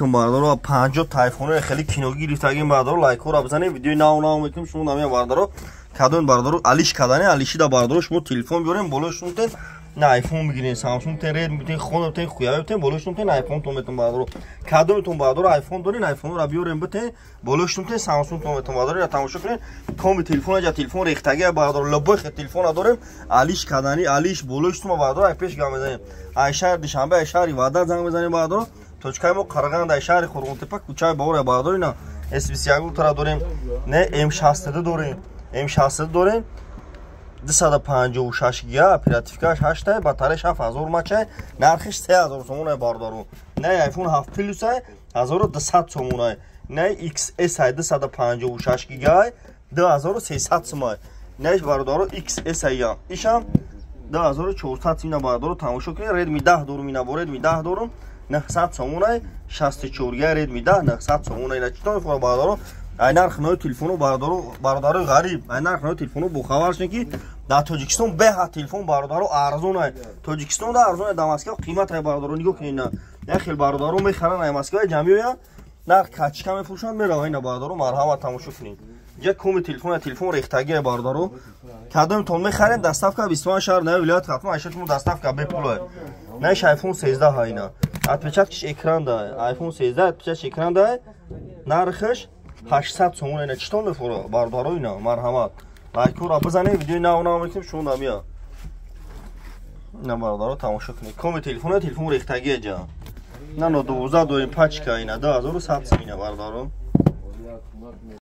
بردارو 50 تایفون خیلی کینوگی گرفتگیم بردارو لایک رو بزنید ویدیو ناو میکنم شما نمیه بردارو کادون بردارو علیش کدانه علیشی دا بردارو شما تلفن بیارین بالاشون تن نه آیفون میگیرین سامسونگ ترید میتین خود تن خویا میتین بالاشون تن آیفون تو میتون بردارو کادونتون بردارو آیفون دارین آیفون رو بیارین بتین بالاشون تن سامسونگ تو میتون بردارو یا تماشا کنین کام تلفن یا تلفن ریختگی بردارو لبخ تلفن داریم علیش کدانی علیش بالاشتون بردارو پیش گام بزنین شهر دوشنبه شهری وعده زنگ بزنین بردارو точкаи мо Қарағанд дар шаҳри Хурғунтепа кӯчаи Бовур бардорӣ на S21 тара дорем не M62 дорем M62 дорем 256 гига оперативкаш 8 батарея 7000 мача нархиш 3000 сомон бардору не iPhone 7 Plus 1200 сомон не XS 256 гига 2300 сомон не бардору XS я ишам 2400 ина бардору тамошо кунед Redmi 10 дорум ина бо Redmi 10 дорум 900 сомон 64 га Redmi 10 900 сомон ина читон фор бардору ай нарх нои телефону бардору ғариб ай нарх нои телефону бо хабар шуд ки дар Тоҷикистон беҳа телефон бардору арзон ай Тоҷикистон да арзон дар Москва қимат ай бардору нигоҳ кунед на я хел бардору мехаран ай Москва ҷамиёя нарх качка мефурӯшанд меравад ина бардору марҳамат тамошо кунед як коми телефон рехтаги ай бардору кадомтон мехарен доставка 21 шаҳр нави вилоят хатма айшатмо доставка бепул наиш iPhone 13 ҳайна отпечаткиш экран да iPhone 13 отпечаткиш экран да нархиш 800 сомон ина читон мефуро бардору ина марҳамат лайкура бизанед видеои нав мекунем шумо намия ина бардору тамошо кунед коми телефон рехтаги ҷа на 12 дорим пачка ина 2100 ина бардору